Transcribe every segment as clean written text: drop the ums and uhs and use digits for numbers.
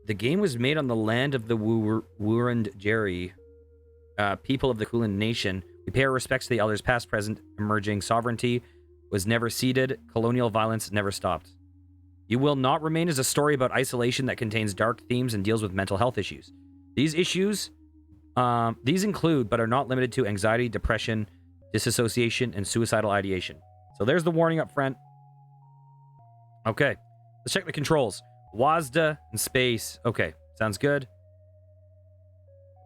The game was made on the land of the Wurundjeri people of the Kulin Nation. We pay our respects to the elders past, present, emerging. Sovereignty was never ceded. Colonial violence never stopped. You Will Not Remain is a story about isolation that contains dark themes and deals with mental health issues. These include, but are not limited to, anxiety, depression, disassociation, and suicidal ideation. So there's the warning up front. Okay, let's check the controls. WASD and space. Okay, sounds good.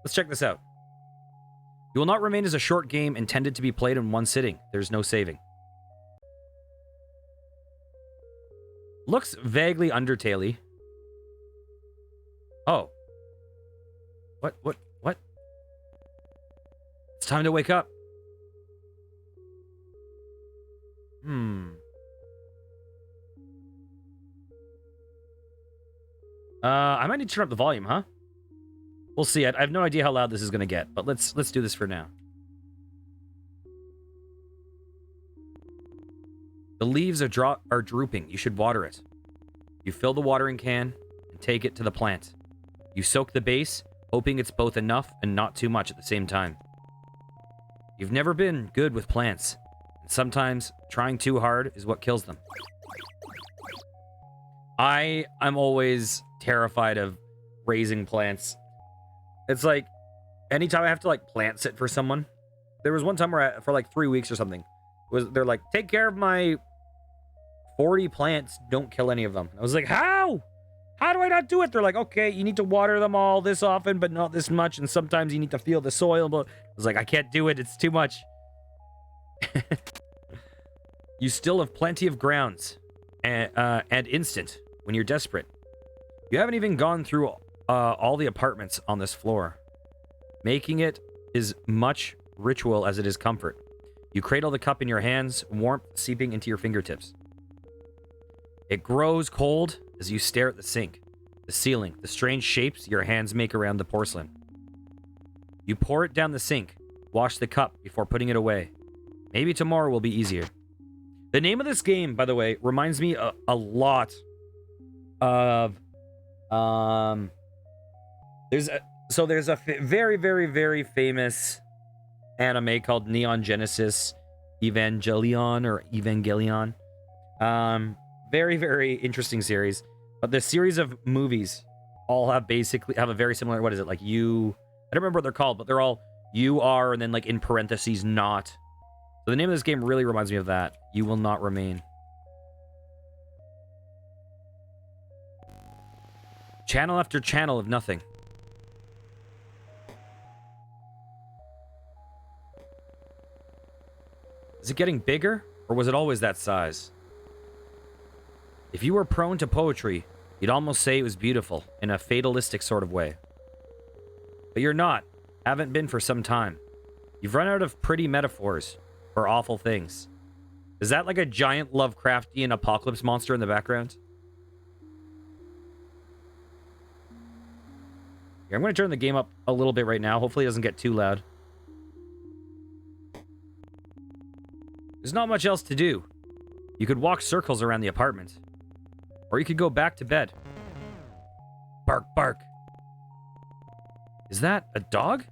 Let's check this out. You Will Not Remain is a short game intended to be played in one sitting. There's no saving. Looks vaguely Undertale-y. Oh. What? It's time to wake up. I might need to turn up the volume, huh? We'll see. I have no idea how loud this is going to get, but let's do this for now. The leaves are drooping. You should water it. You fill the watering can and take it to the plant. You soak the base, hoping it's both enough and not too much at the same time. You've never been good with plants, and sometimes trying too hard is what kills them. I'm always terrified of raising plants. It's like, anytime I have to, like, plant sit for someone. There was one time where for like 3 weeks or something, they're like, take care of my 40 plants, don't kill any of them. I was like, how? How do I not do it? They're like, okay, you need to water them all this often, but not this much, and sometimes you need to feel the soil. But I was like, I can't do it, it's too much. You still have plenty of grounds and instant when you're desperate. You haven't even gone through all the apartments on this floor. Making it is much ritual as it is comfort. You cradle the cup in your hands, warmth seeping into your fingertips. It grows cold as you stare at the sink, the ceiling, the strange shapes your hands make around the porcelain. You pour it down the sink, wash the cup before putting it away. Maybe tomorrow will be easier. The name of this game, by the way, reminds me a lot of there's a very, very, very famous anime called Neon Genesis Evangelion. Very, very interesting series. But the series of movies all have a very similar, what is it, like you, I don't remember what they're called, but they're all you are, and then like in parentheses, not. So the name of this game really reminds me of that. You Will Not Remain. Channel after channel of nothing. Is it getting bigger, or was it always that size? If you were prone to poetry, you'd almost say it was beautiful, in a fatalistic sort of way. But you're not. Haven't been for some time. You've run out of pretty metaphors for awful things. Is that like a giant Lovecraftian apocalypse monster in the background? Here, I'm going to turn the game up a little bit right now. Hopefully it doesn't get too loud. There's not much else to do. You could walk circles around the apartment. Or you could go back to bed. Bark, bark. Is that a dog?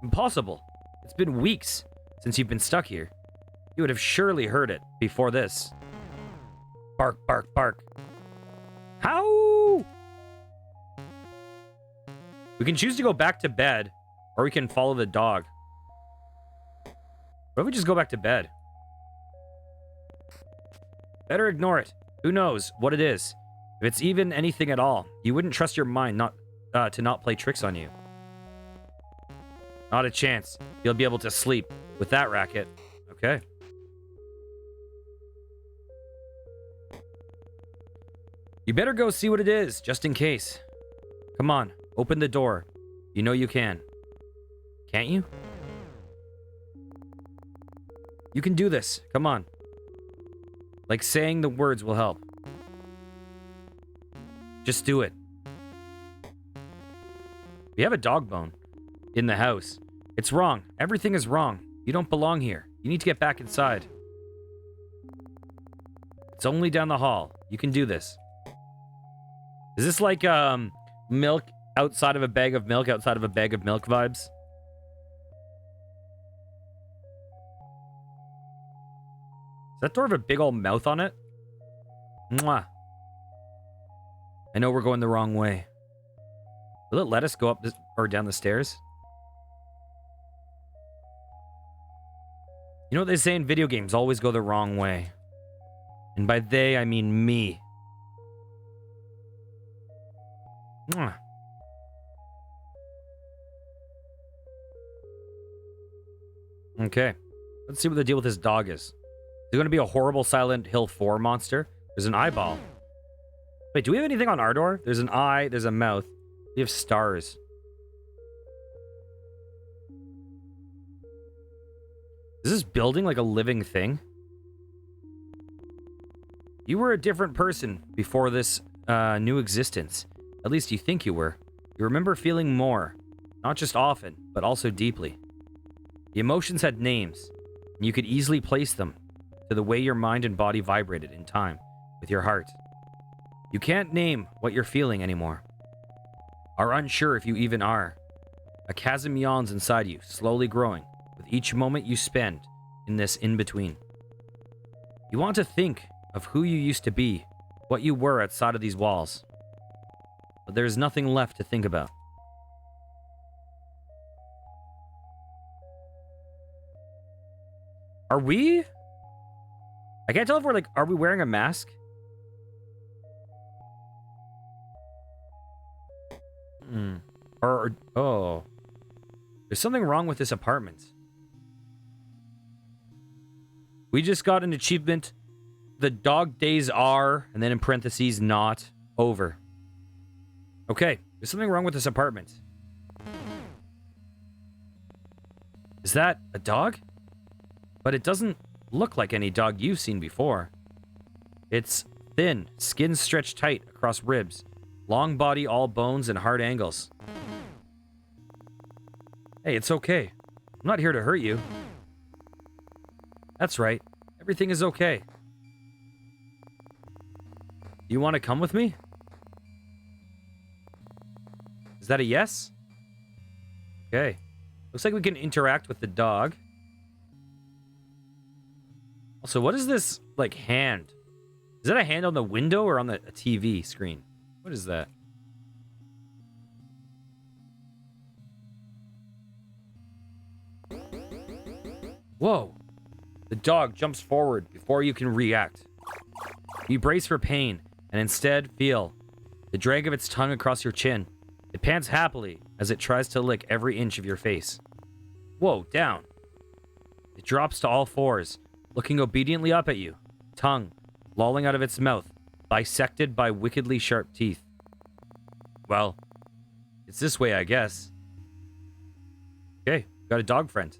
Impossible. It's been weeks since you've been stuck here. You would have surely heard it before this. Bark, bark, bark. How? We can choose to go back to bed, or we can follow the dog. What if we just go back to bed? Better ignore it. Who knows what it is? If it's even anything at all, you wouldn't trust your mind to not play tricks on you. Not a chance. You'll be able to sleep with that racket. Okay. You better go see what it is, just in case. Come on, open the door. You know you can. Can't you? You can do this. Come on. Like saying the words will help. Just do it. We have a dog bone in the house. It's wrong. Everything is wrong. You don't belong here. You need to get back inside. It's only down the hall. You can do this. Is this like Milk outside of a bag of milk, outside of a bag of milk vibes. Is that door have a big old mouth on it? Mwah. I know we're going the wrong way. Will it let us go up this, or down the stairs? You know what they say in video games? Always go the wrong way. And by they, I mean me. Mwah. Okay. Let's see what the deal with this dog is. Is it going to be a horrible Silent Hill 4 monster? There's an eyeball. Wait, do we have anything on our door? There's an eye, there's a mouth. We have stars. Is this building like a living thing? You were a different person before this new existence. At least you think you were. You remember feeling more. Not just often, but also deeply. The emotions had names, and you could easily place them to the way your mind and body vibrated in time with your heart. You can't name what you're feeling anymore. Are unsure if you even are. A chasm yawns inside you, slowly growing with each moment you spend in this in-between. You want to think of who you used to be, what you were outside of these walls. But there is nothing left to think about. Are we? I can't tell if we're like, are we wearing a mask? Oh. There's something wrong with this apartment. We just got an achievement. The dog days are, and then in parentheses, not over. Okay, there's something wrong with this apartment. Is that a dog? But it doesn't look like any dog you've seen before. It's thin, skin stretched tight across ribs, long body, all bones and hard angles. Hey, it's okay. I'm not here to hurt you. That's right. Everything is okay. You want to come with me? Is that a yes? Okay. Looks like we can interact with the dog. Also, what is this, like, hand? Is that a hand on the window or on the a TV screen? What is that? Whoa. The dog jumps forward before you can react. You brace for pain and instead feel the drag of its tongue across your chin. It pants happily as it tries to lick every inch of your face. Whoa, down. It drops to all fours, looking obediently up at you, tongue lolling out of its mouth, bisected by wickedly sharp teeth. Well, it's this way, I guess. Okay, got a dog friend.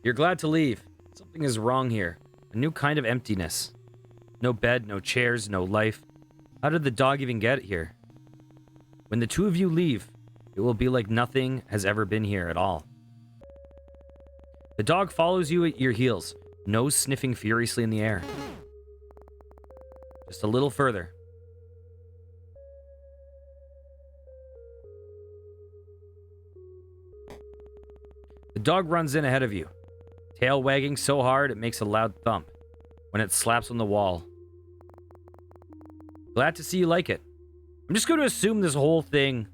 You're glad to leave. Something is wrong here. A new kind of emptiness. No bed, no chairs, no life. How did the dog even get here? When the two of you leave, it will be like nothing has ever been here at all. The dog follows you at your heels, nose sniffing furiously in the air. Just a little further. The dog runs in ahead of you, tail wagging so hard it makes a loud thump when it slaps on the wall. Glad to see you like it. I'm just going to assume this whole thing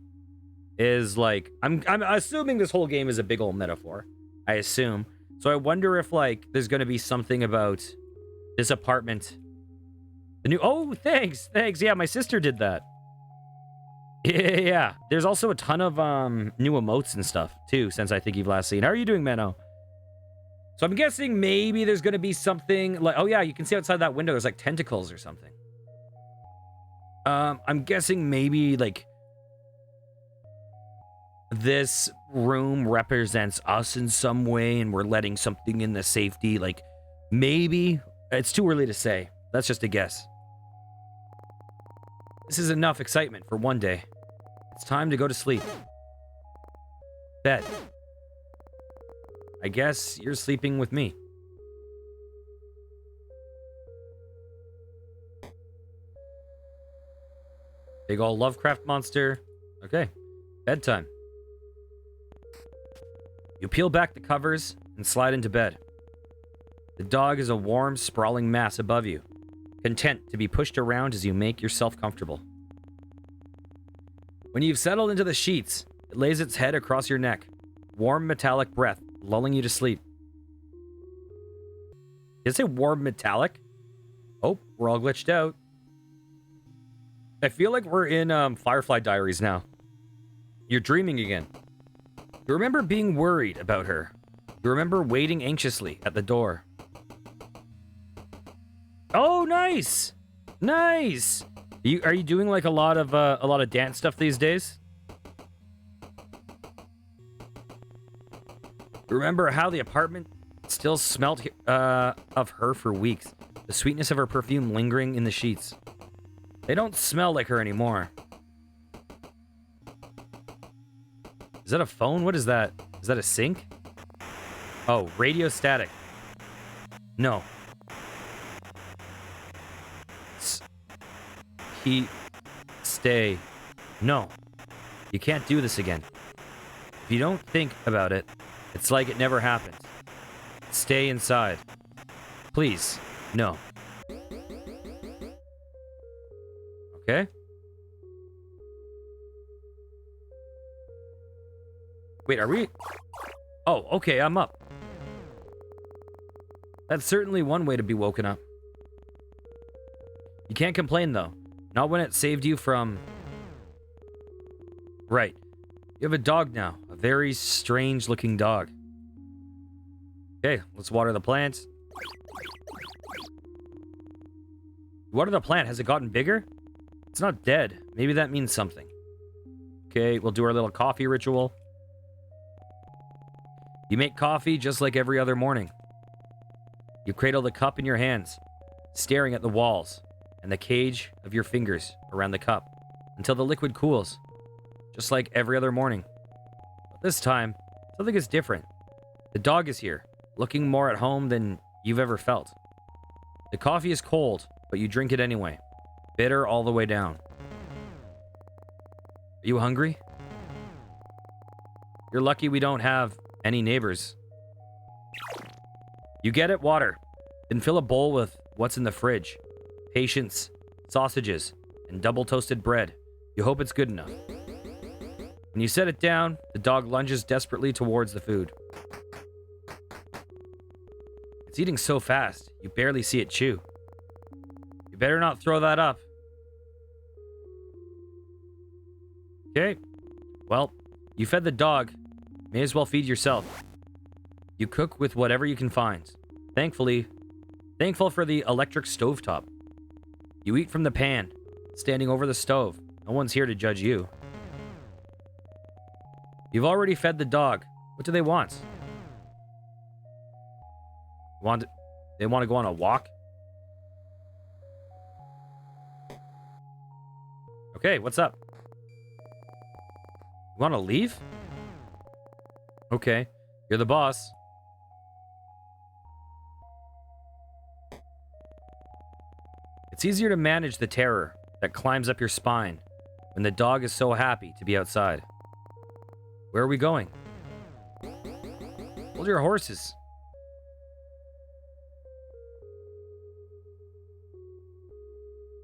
is like... I'm assuming this whole game is a big old metaphor. I assume. So I wonder if, like, there's going to be something about this apartment. The new... Oh, thanks. Thanks. Yeah, my sister did that. Yeah. There's also a ton of new emotes and stuff, too, since I think you've last seen. How are you doing, Menno? So I'm guessing maybe there's going to be something like... Oh, yeah, you can see outside that window there's, like, tentacles or something. I'm guessing maybe, like, this room represents us in some way and we're letting something in the safety. Like, maybe. It's too early to say. That's just a guess. This is enough excitement for one day. It's time to go to sleep. Bed. I guess you're sleeping with me. Big ol' Lovecraft monster. Okay. Bedtime. You peel back the covers and slide into bed. The dog is a warm, sprawling mass above you, content to be pushed around as you make yourself comfortable. When you've settled into the sheets, it lays its head across your neck, warm metallic breath lulling you to sleep. Did it say warm metallic? Oh, we're all glitched out. I feel like we're in Firefly Diaries now. You're dreaming again. You remember being worried about her. You remember waiting anxiously at the door. Oh, nice! Nice! Are you doing like a lot of dance stuff these days? Remember how the apartment still smelt of her for weeks. The sweetness of her perfume lingering in the sheets. They don't smell like her anymore. Is that a phone? What is that? Is that a sink? Oh, radio static. No. Stay. No. You can't do this again. If you don't think about it, it's like it never happened. Stay inside. Please. No. Okay. Wait, are we... Oh, okay, I'm up. That's certainly one way to be woken up. You can't complain, though. Not when it saved you from... Right. You have a dog now. A very strange-looking dog. Okay, let's water the plants. Water the plant. Has it gotten bigger? It's not dead. Maybe that means something. Okay, we'll do our little coffee ritual. You make coffee just like every other morning. You cradle the cup in your hands, staring at the walls and the cage of your fingers around the cup until the liquid cools, just like every other morning. But this time, something is different. The dog is here, looking more at home than you've ever felt. The coffee is cold, but you drink it anyway, bitter all the way down. Are you hungry? You're lucky we don't have any neighbors. You get it, water. Then fill a bowl with what's in the fridge. Patience, sausages, and double toasted bread. You hope it's good enough. When you set it down, the dog lunges desperately towards the food. It's eating so fast, you barely see it chew. You better not throw that up. Okay. Well, you fed the dog. May as well feed yourself. You cook with whatever you can find. Thankful for the electric stovetop. You eat from the pan, standing over the stove. No one's here to judge you. You've already fed the dog. What do they want? They want to go on a walk? Okay, what's up? You want to leave? Okay, you're the boss. It's easier to manage the terror that climbs up your spine when the dog is so happy to be outside. Where are we going? Hold your horses.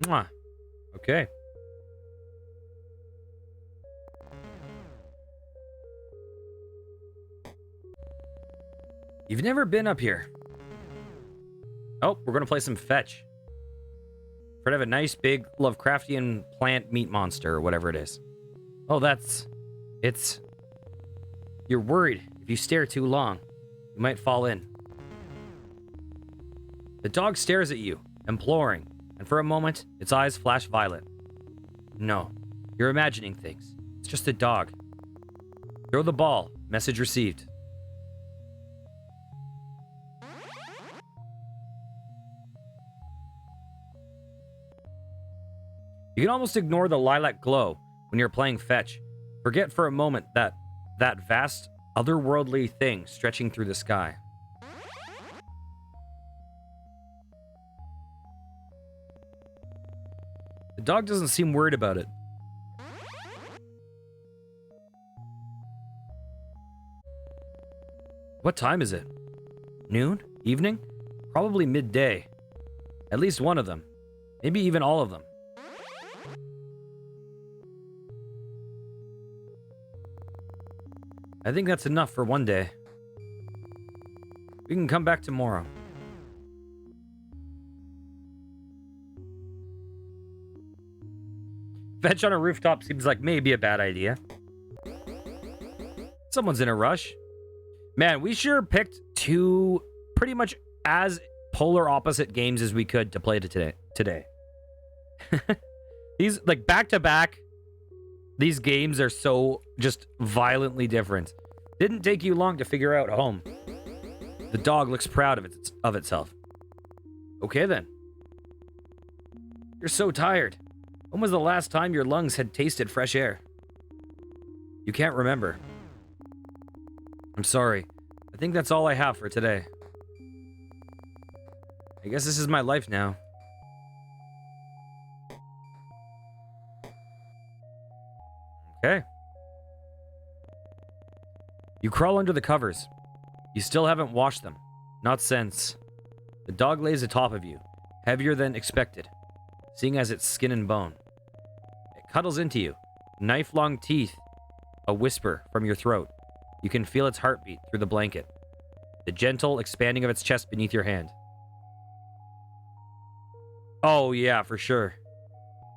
Mwah. Okay. You've never been up here. Oh, we're gonna play some fetch. We're gonna have a nice big Lovecraftian plant meat monster or whatever it is. Oh, it's... You're worried if you stare too long, you might fall in. The dog stares at you, imploring, and for a moment, its eyes flash violet. No, you're imagining things. It's just a dog. Throw the ball. Message received. You can almost ignore the lilac glow when you're playing fetch. Forget for a moment that vast, otherworldly thing stretching through the sky. The dog doesn't seem worried about it. What time is it? Noon? Evening? Probably midday. At least one of them. Maybe even all of them. I think that's enough for one day. We can come back tomorrow. Fetch on a rooftop seems like maybe a bad idea. Someone's in a rush. Man, we sure picked two pretty much as polar opposite games as we could to play today. These, like, back to back, these games are so just violently different. Didn't take you long to figure out home. The dog looks proud of itself. Okay then. You're so tired. When was the last time your lungs had tasted fresh air? You can't remember. I'm sorry. I think that's all I have for today. I guess this is my life now. Okay. You crawl under the covers. You still haven't washed them. Not since. The dog lays atop of you, heavier than expected, seeing as it's skin and bone. It cuddles into you, knife-long teeth, a whisper from your throat. You can feel its heartbeat through the blanket, the gentle expanding of its chest beneath your hand. Oh, yeah, for sure.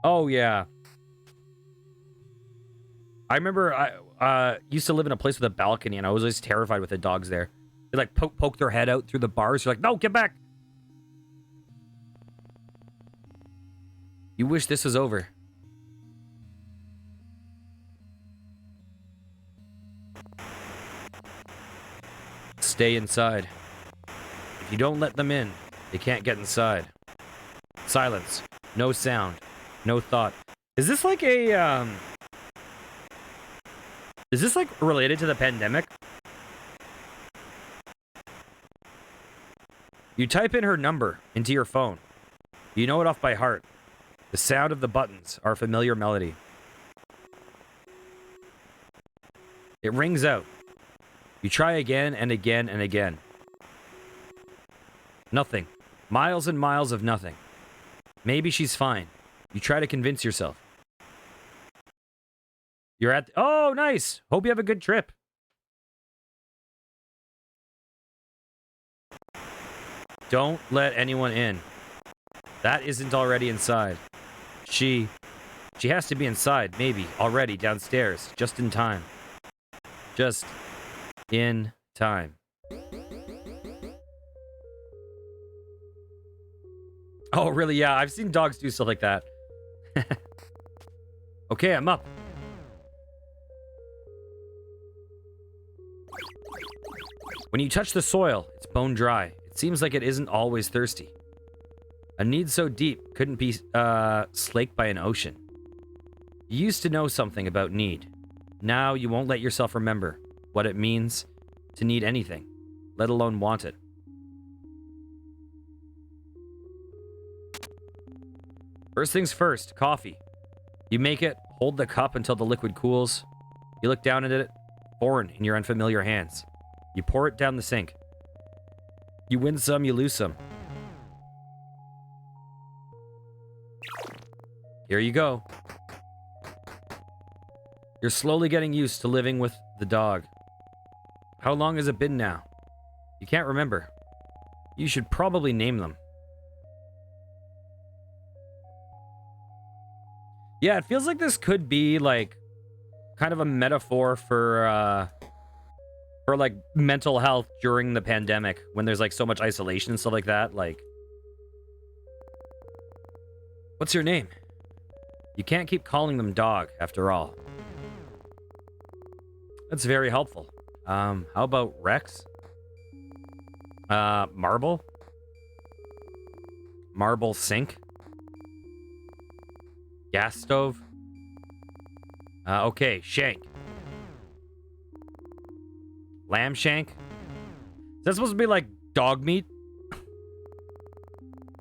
Oh, yeah. I remember I used to live in a place with a balcony, and I was always terrified with the dogs there. They, like, poke their head out through the bars. You're like, no, get back! You wish this was over. Stay inside. If you don't let them in, they can't get inside. Silence. No sound. No thought. Is this like a, Is this, like, related to the pandemic? You type in her number into your phone. You know it off by heart. The sound of the buttons are a familiar melody. It rings out. You try again and again and again. Nothing. Miles and miles of nothing. Maybe she's fine. You try to convince yourself. You're at... Oh, nice! Hope you have a good trip. Don't let anyone in. That isn't already inside. She has to be inside, maybe, already downstairs, just in time. Just in time. Oh, really? Yeah, I've seen dogs do stuff like that. Okay, I'm up. When you touch the soil, it's bone dry. It seems like it isn't always thirsty. A need so deep couldn't be slaked by an ocean. You used to know something about need. Now you won't let yourself remember what it means to need anything, let alone want it. First things first, coffee. You make it, hold the cup until the liquid cools. You look down at it, foreign in your unfamiliar hands. You pour it down the sink. You win some, you lose some. Here you go. You're slowly getting used to living with the dog. How long has it been now? You can't remember. You should probably name them. Yeah, it feels like this could be, like, kind of a metaphor for like, mental health during the pandemic, when there's, like, so much isolation and stuff like that, like... What's your name? You can't keep calling them dog, after all. That's very helpful. How about Rex? Marble? Marble sink? Gas stove? Okay, shank. Lamb shank? Is that supposed to be like dog meat?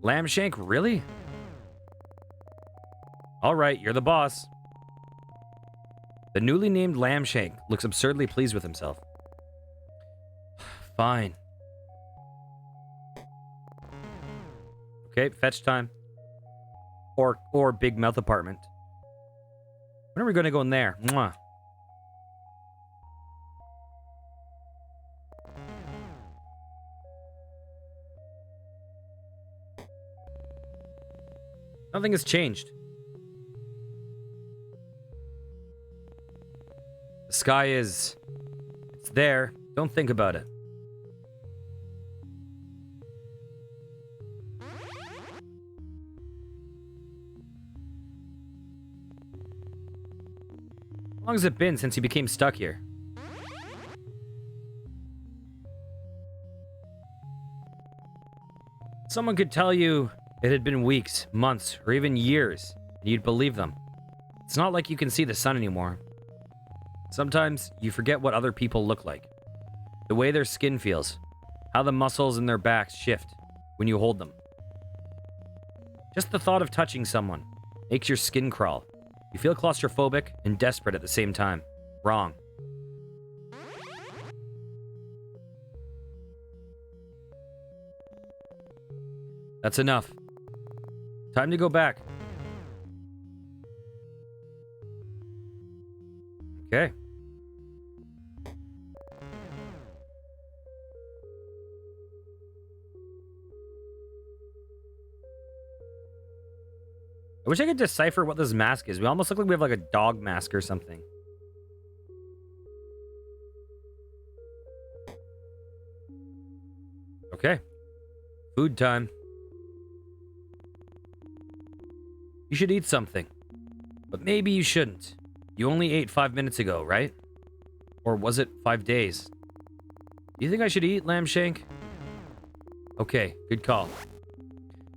Lamb shank, really? Alright, you're the boss. The newly named Lamb Shank looks absurdly pleased with himself. Fine. Okay, fetch time. Or big mouth apartment. When are we going to go in there? Mwah. Nothing has changed. The sky is... It's there. Don't think about it. How long has it been since you became stuck here? Someone could tell you it had been weeks, months, or even years, and you'd believe them. It's not like you can see the sun anymore. Sometimes you forget what other people look like. The way their skin feels. How the muscles in their backs shift when you hold them. Just the thought of touching someone makes your skin crawl. You feel claustrophobic and desperate at the same time. Wrong. That's enough. Time to go back. Okay. I wish I could decipher what this mask is. We almost look like we have like a dog mask or something. Okay. Food time. You should eat something. But maybe you shouldn't. You only ate 5 minutes ago, right? Or was it 5 days? Do you think I should eat, lamb shank? Okay, good call.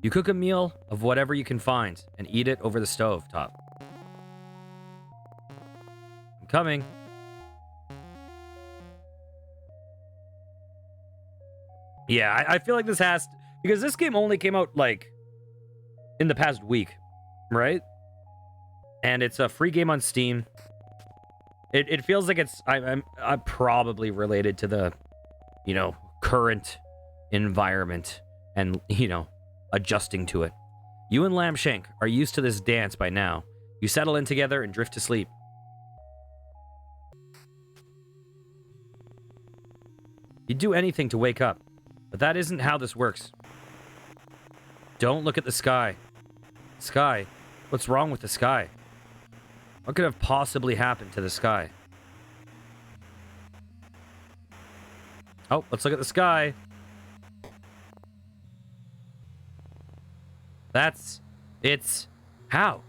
You cook a meal of whatever you can find and eat it over the stove top. I'm coming. Yeah, I feel like this has... Because this game only came out, like, in the past week, right? And it's a free game on Steam. It feels like it's... I'm probably related to the, you know, current environment and, you know, adjusting to it. You and Lamb Shank are used to this dance by now. You settle in together and drift to sleep. You'd do anything to wake up, but that isn't how this works. Don't look at the sky. Sky? What's wrong with the sky? What could have possibly happened to the sky? Oh, let's look at the sky. It's... How?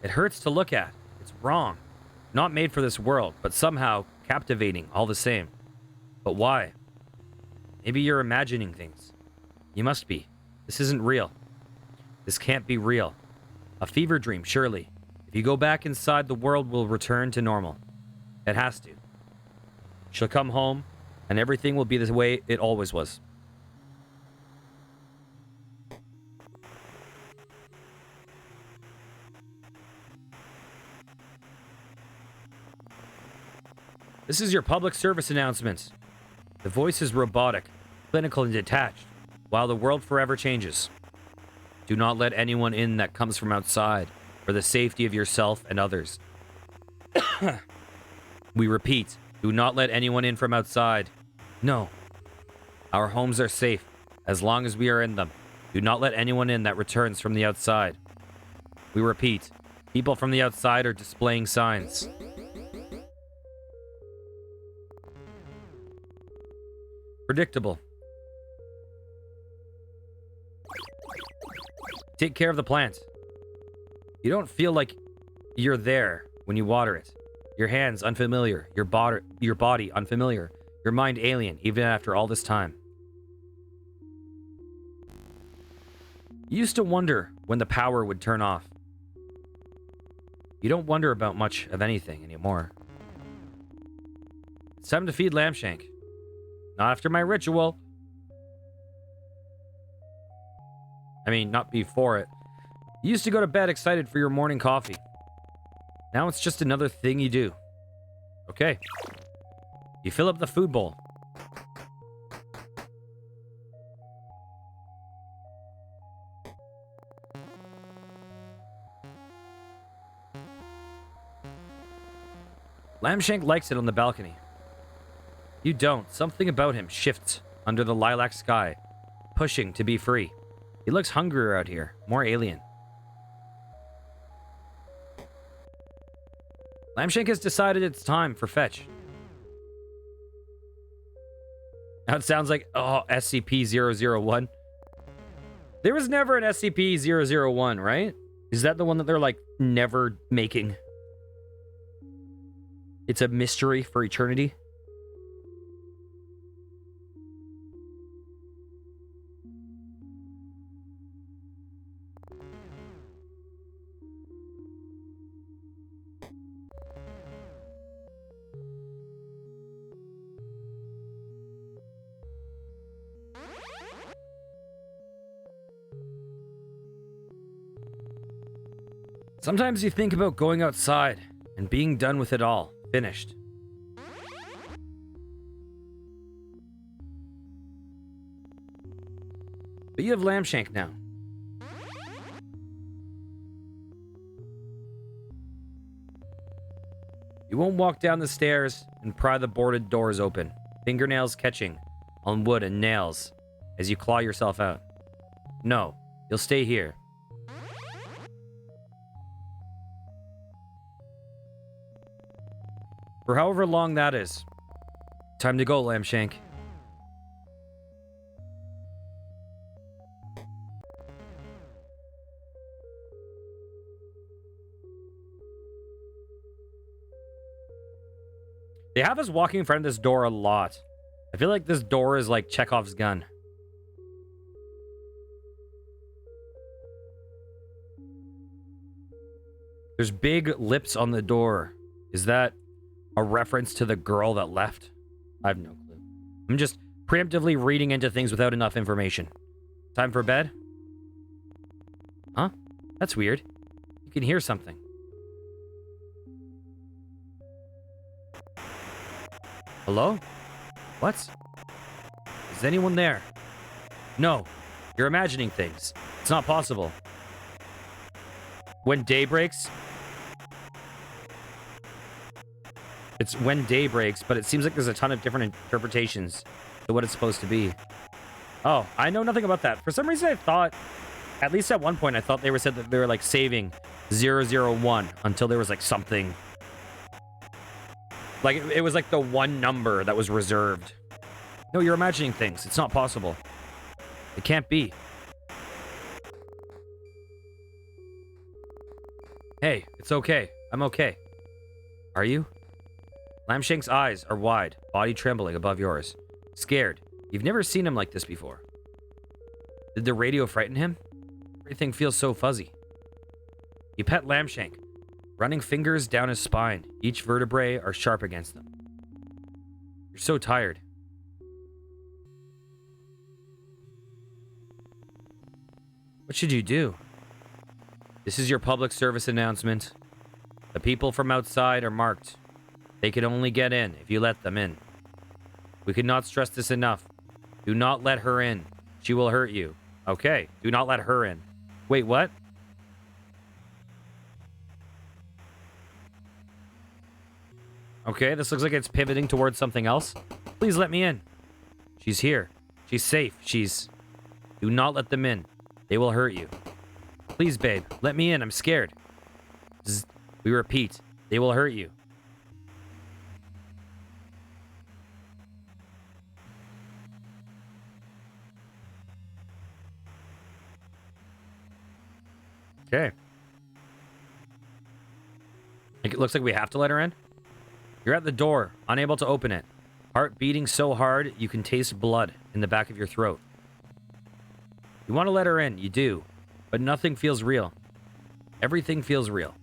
It hurts to look at. It's wrong. Not made for this world, but somehow captivating all the same. But why? Maybe you're imagining things. You must be. This isn't real. This can't be real. A fever dream, surely. If you go back inside, the world will return to normal. It has to. She'll come home, and everything will be the way it always was. This is your public service announcement. The voice is robotic, clinical, and detached, while the world forever changes. Do not let anyone in that comes from outside, for the safety of yourself and others. We repeat, do not let anyone in from outside. No. Our homes are safe, as long as we are in them. Do not let anyone in that returns from the outside. We repeat, people from the outside are displaying signs. Predictable. Take care of the plant. You don't feel like you're there when you water it. Your hands unfamiliar, your body unfamiliar, your mind alien, even after all this time. You used to wonder when the power would turn off. You don't wonder about much of anything anymore. It's time to feed Lambshank. Not after my ritual. I mean, not before it. You used to go to bed excited for your morning coffee. Now it's just another thing you do. Okay. You fill up the food bowl. Lambshank likes it on the balcony. You don't. Something about him shifts under the lilac sky, pushing to be free. He looks hungrier out here, more alien. Lambshank has decided it's time for fetch. Now it sounds like, oh, SCP-001. There was never an SCP-001, right? Is that the one that they're, like, never making? It's a mystery for eternity? Sometimes you think about going outside and being done with it all. Finished. But you have Lambshank now. You won't walk down the stairs and pry the boarded doors open, fingernails catching on wood and nails as you claw yourself out. No, you'll stay here. For however long that is. Time to go, Lambshank. They have us walking in front of this door a lot. I feel like this door is like Chekhov's gun. There's big lips on the door. Is that a reference to the girl that left? I have no clue. I'm just preemptively reading into things without enough information. Time for bed? Huh? That's weird. You can hear something. Hello? What? Is anyone there? No. You're imagining things. It's not possible. When day breaks... It's when day breaks, but it seems like there's a ton of different interpretations to what it's supposed to be. Oh, I know nothing about that. For some reason, I thought, at least at one point, I thought they said that they were like saving 001 until there was like something. Like it was like the one number that was reserved. No, you're imagining things. It's not possible. It can't be. Hey, it's okay. I'm okay. Are you? Lambshank's eyes are wide, body trembling above yours. Scared. You've never seen him like this before. Did the radio frighten him? Everything feels so fuzzy. You pet Lambshank, running fingers down his spine. Each vertebrae are sharp against them. You're so tired. What should you do? This is your public service announcement. The people from outside are marked. They can only get in if you let them in. We cannot stress this enough. Do not let her in. She will hurt you. Okay, do not let her in. Wait, what? Okay, this looks like it's pivoting towards something else. Please let me in. She's here. She's safe. Do not let them in. They will hurt you. Please, babe, let me in. I'm scared. Zzz. We repeat. They will hurt you. Okay. It looks like we have to let her in. You're at the door, unable to open it. Heart beating so hard you can taste blood in the back of your throat. You want to let her in, you do, but nothing feels real. Everything feels real.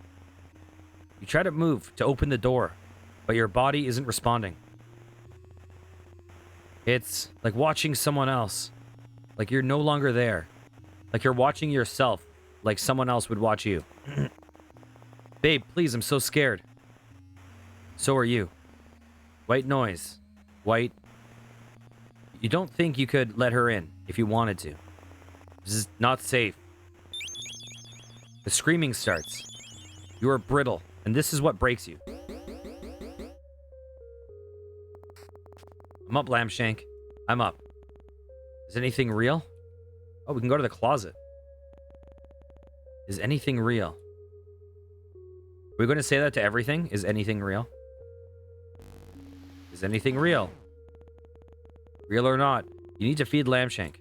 You try to move to open the door, but your body isn't responding. It's like watching someone else, like you're no longer there, like you're watching yourself, like someone else would watch you. Babe, please, I'm so scared. So are you. White noise. White. You don't think you could let her in if you wanted to. This is not safe. The screaming starts. You are brittle, and this is what breaks you. I'm up, Lambshank. I'm up. Is anything real? Oh, we can go to the closet. Is anything real? Are we going to say that to everything? Is anything real? Is anything real? Real or not? You need to feed Lambshank.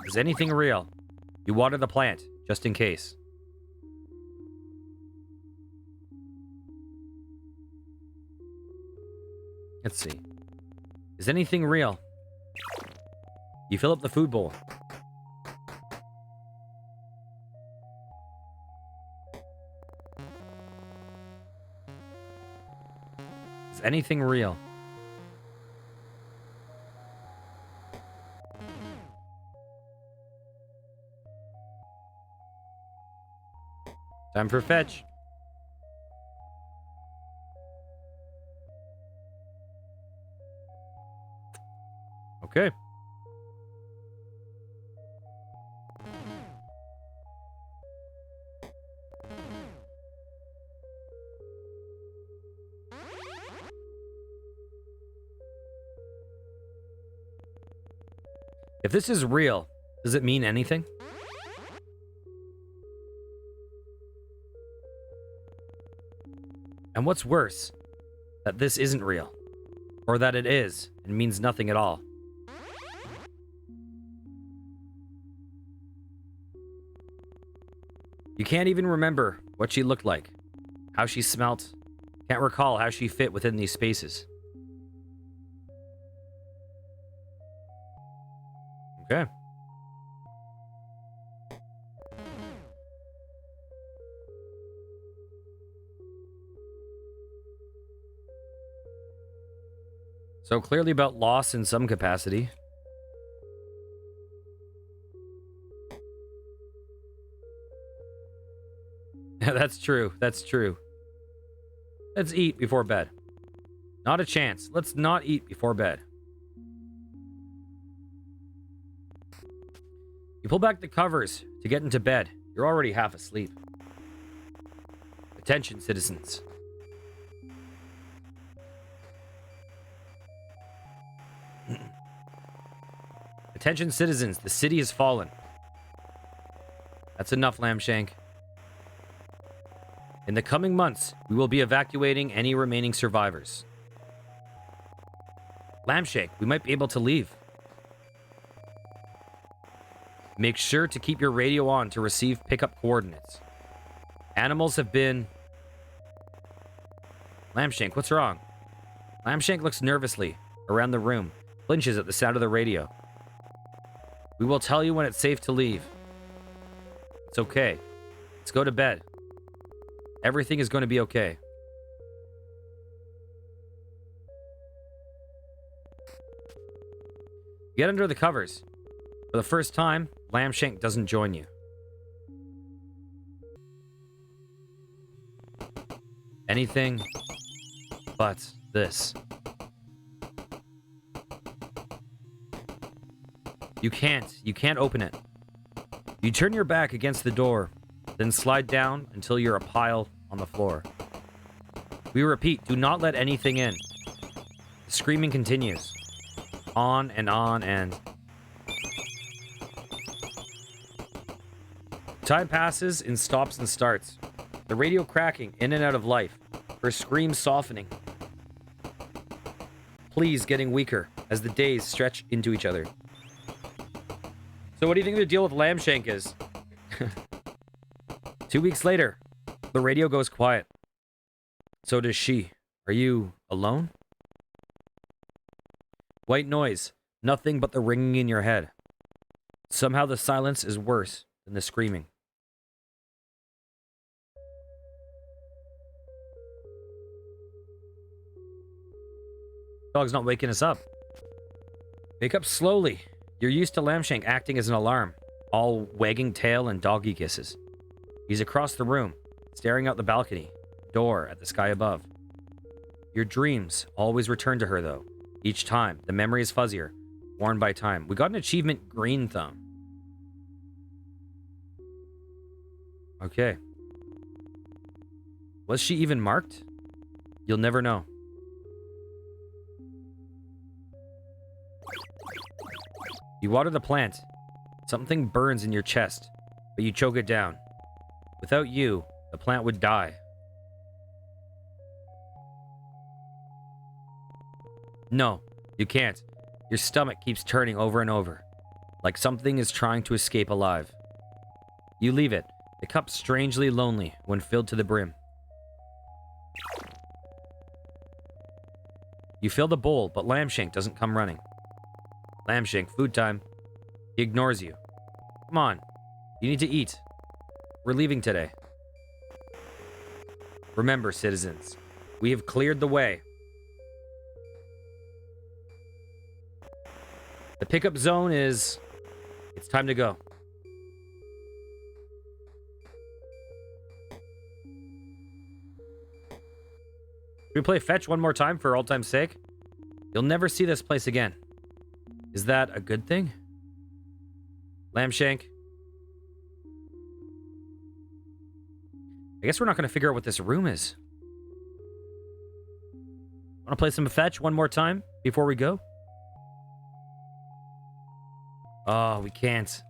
Is anything real? You water the plant, just in case. Let's see. Is anything real? You fill up the food bowl. Is anything real? Time for fetch. Okay. If this is real, does it mean anything? And what's worse, that this isn't real, or that it is and means nothing at all. You can't even remember what she looked like, how she smelt, can't recall how she fit within these spaces. Okay. So clearly about loss in some capacity. That's true. That's true. Let's eat before bed. Not a chance. Let's not eat before bed. You pull back the covers to get into bed. You're already half asleep. Attention, citizens. Attention, citizens. The city has fallen. That's enough, Lambshank. In the coming months, we will be evacuating any remaining survivors. Lambshank, we might be able to leave. Make sure to keep your radio on to receive pickup coordinates. Animals have been... Lambshank, what's wrong? Lambshank looks nervously around the room, flinches at the sound of the radio. We will tell you when it's safe to leave. It's okay. Let's go to bed. Everything is going to be okay. Get under the covers. For the first time, Lambshank doesn't join you. Anything but this. You can't open it. You turn your back against the door, then slide down until you're a pile on the floor. We repeat, do not let anything in. The screaming continues. On and on and... Time passes in stops and starts. The radio cracking in and out of life. Her screams softening. Pleas getting weaker as the days stretch into each other. So what do you think the deal with Lambshank is? 2 weeks later, the radio goes quiet. So does she. Are you alone? White noise. Nothing but the ringing in your head. Somehow the silence is worse than the screaming. Dog's not waking us up. Wake up slowly. You're used to Lambshank acting as an alarm, all wagging tail and doggy kisses. He's across the room, staring out the balcony, door at the sky above. Your dreams always return to her, though. Each time, the memory is fuzzier, worn by time. We got an achievement, green thumb. Okay. Was she even marked? You'll never know. You water the plant. Something burns in your chest, but you choke it down. Without you, the plant would die. No, you can't. Your stomach keeps turning over and over, like something is trying to escape alive. You leave it, the cup strangely lonely when filled to the brim. You fill the bowl, but Lambshank doesn't come running. Lambshank, food time. He ignores you. Come on, you need to eat. We're leaving today. Remember, citizens, we have cleared the way. The pickup zone is... It's time to go. Should we play fetch one more time for old time's sake? You'll never see this place again. Is that a good thing? Lambshank? I guess we're not going to figure out what this room is. Want to play some fetch one more time before we go? Oh, we can't.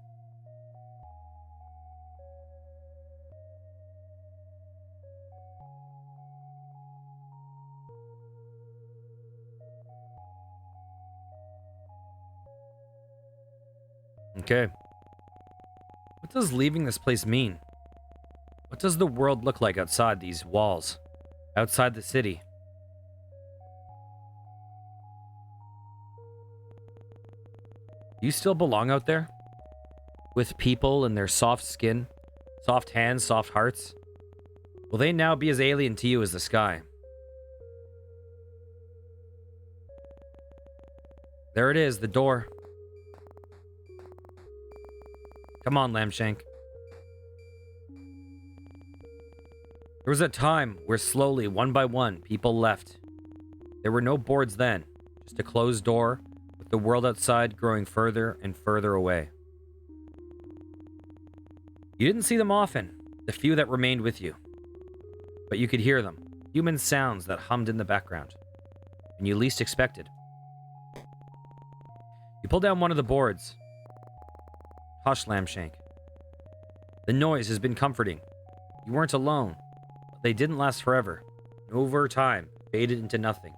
Okay. What does leaving this place mean? What does the world look like outside these walls? Outside the city? Do you still belong out there? With people and their soft skin, soft hands, soft hearts? Will they now be as alien to you as the sky? There it is, the door. Come on, Lambshank. There was a time where slowly, one by one, people left. There were no boards then, just a closed door, with the world outside growing further and further away. You didn't see them often, the few that remained with you. But you could hear them, human sounds that hummed in the background, when you least expected. You pull down one of the boards. Hush, Lambshank. The noise has been comforting. You weren't alone. But they didn't last forever. And over time, faded into nothing.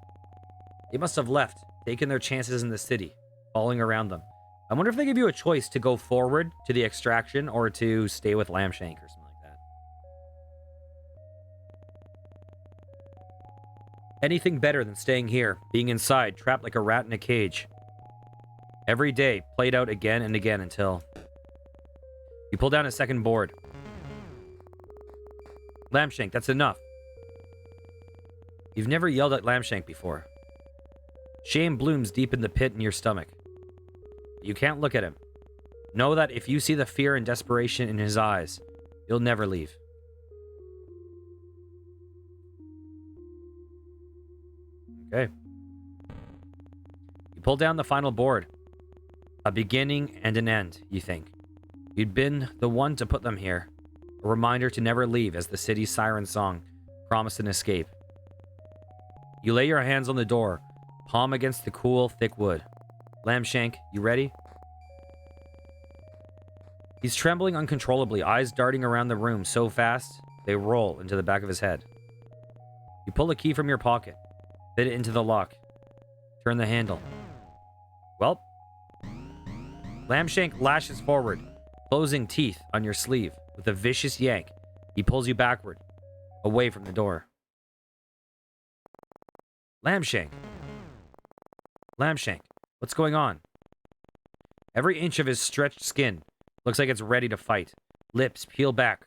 They must have left, taken their chances in the city, falling around them. I wonder if they give you a choice to go forward to the extraction or to stay with Lambshank or something like that. Anything better than staying here, being inside, trapped like a rat in a cage. Every day, played out again and again until... You pull down a second board. Lambshank, that's enough. You've never yelled at Lambshank before. Shame blooms deep in the pit in your stomach. You can't look at him. Know that if you see the fear and desperation in his eyes, you'll never leave. Okay. You pull down the final board. A beginning and an end, you think. You'd been the one to put them here. A reminder to never leave as the city's siren song promised an escape. You lay your hands on the door, palm against the cool, thick wood. Lambshank, you ready? He's trembling uncontrollably, eyes darting around the room so fast, they roll into the back of his head. You pull a key from your pocket, fit it into the lock, turn the handle. Well, Lambshank lashes forward, closing teeth on your sleeve. With a vicious yank, he pulls you backward, away from the door. Lambshank. Lambshank, what's going on? Every inch of his stretched skin looks like it's ready to fight. Lips peel back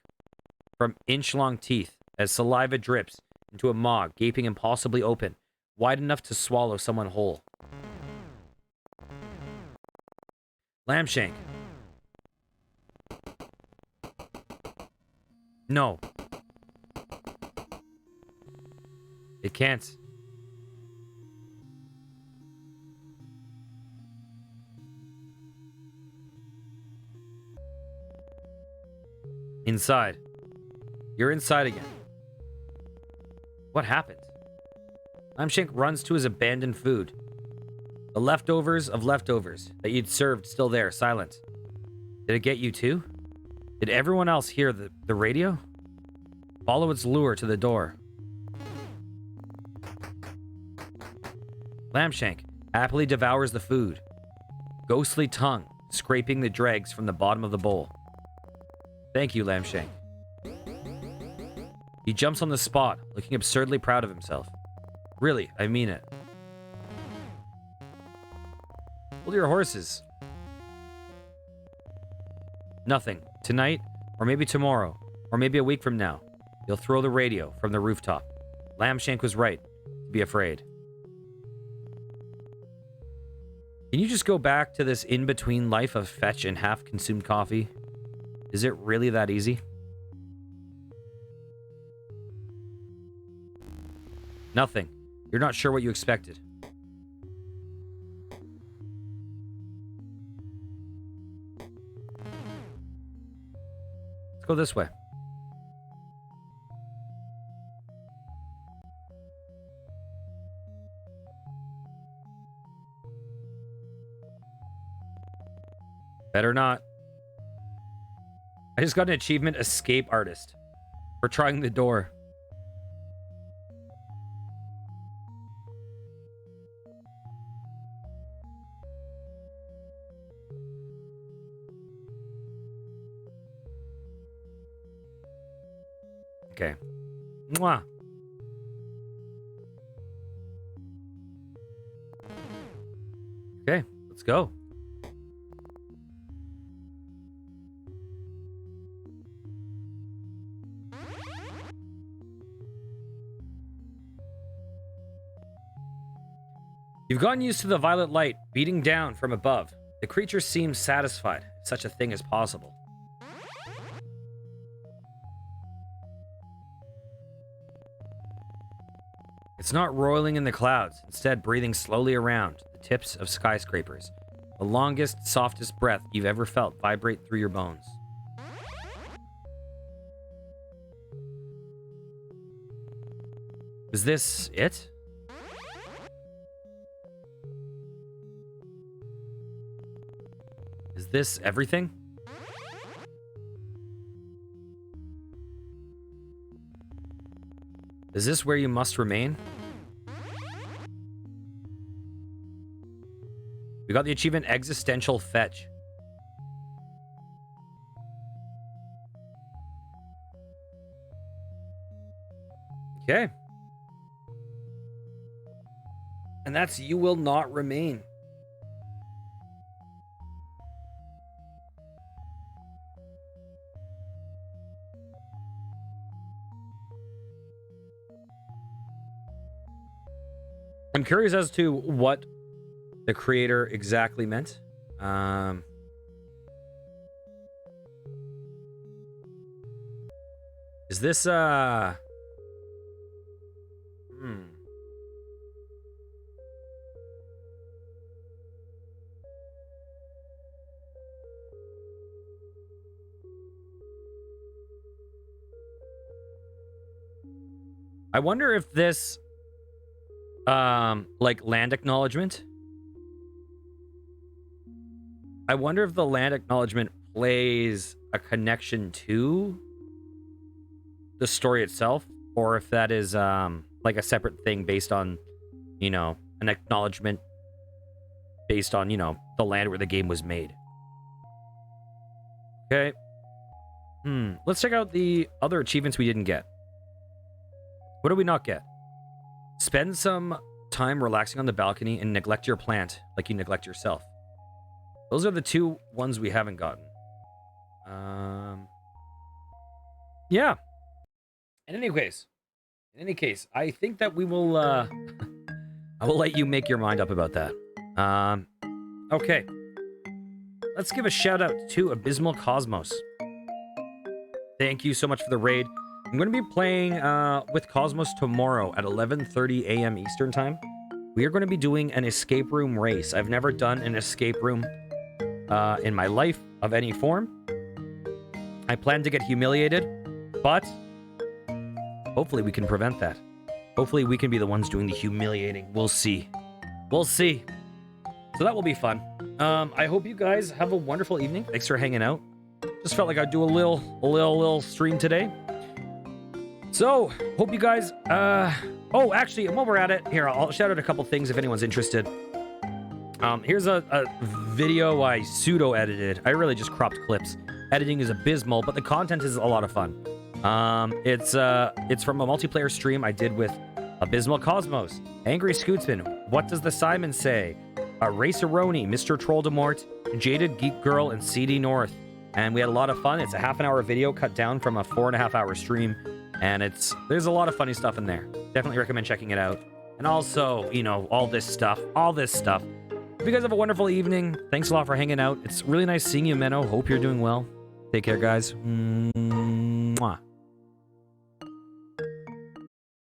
from inch-long teeth as saliva drips into a maw gaping impossibly open, wide enough to swallow someone whole. Lambshank. No. It can't. Inside. You're inside again. What happened? Lambshank runs to his abandoned food. The leftovers of leftovers that you'd served still there, silent. Did it get you too? Did everyone else hear the radio? Follow its lure to the door. Lambshank happily devours the food. Ghostly tongue scraping the dregs from the bottom of the bowl. Thank you, Lambshank. He jumps on the spot, looking absurdly proud of himself. Really, I mean it. Hold your horses. Nothing. Tonight, or maybe tomorrow, or maybe a week from now, you'll throw the radio from the rooftop. Lambshank was right to be afraid. Can you just go back to this in-between life of fetch and half-consumed coffee? Is it really that easy? Nothing. You're not sure what you expected. Let's go this way. Better not. I just got an achievement, Escape Artist, for trying the door. Okay. Mwah. Okay, let's go. You've gotten used to the violet light beating down from above. The creature seems satisfied, if such a thing is possible. It's not roiling in the clouds, instead breathing slowly around the tips of skyscrapers. The longest, softest breath you've ever felt vibrate through your bones. Is this it? Is this everything? Is this where you must remain? We got the achievement Existential Fetch. Okay. And that's You Will Not Remain. I'm curious as to what the creator exactly meant. Is this I wonder if this like land acknowledgement. I wonder if the land acknowledgement plays a connection to the story itself, or if that is like a separate thing based on, you know, an acknowledgement based on, you know, the land where the game was made. Okay. Let's check out the other achievements we didn't get. What did we not get? Spend some time relaxing on the balcony and neglect your plant like you neglect yourself. Those are the two ones we haven't gotten. Yeah. In any case, I think that we will, I will let you make your mind up about that. Okay. Let's give a shout out to Abysmal Cosmos. Thank you so much for the raid. I'm going to be playing with Cosmos tomorrow at 11:30 a.m. Eastern Time. We are going to be doing an escape room race. I've never done an escape room in my life of any form. I plan to get humiliated, but hopefully we can prevent that. Hopefully we can be the ones doing the humiliating. We'll see. We'll see. So that will be fun. I hope you guys have a wonderful evening. Thanks for hanging out. Just felt like I'd do a little stream today. So, hope you guys, oh, actually, while we're at it, here, I'll shout out a couple things if anyone's interested. Here's a video I pseudo-edited. I really just cropped clips. Editing is abysmal, but the content is a lot of fun. It's from a multiplayer stream I did with Abysmal Cosmos, Angry Scootsman, What Does the Simon Say, Raceroni, Mr. Trolldemort, Jaded Geek Girl, and CD North. And we had a lot of fun. It's a half-an-hour video cut down from a 4.5-hour stream. And there's a lot of funny stuff in there. Definitely recommend checking it out. And also, you know, all this stuff. Hope you guys have a wonderful evening. Thanks a lot for hanging out. It's really nice seeing you, Menno. Hope you're doing well. Take care, guys. Mwah.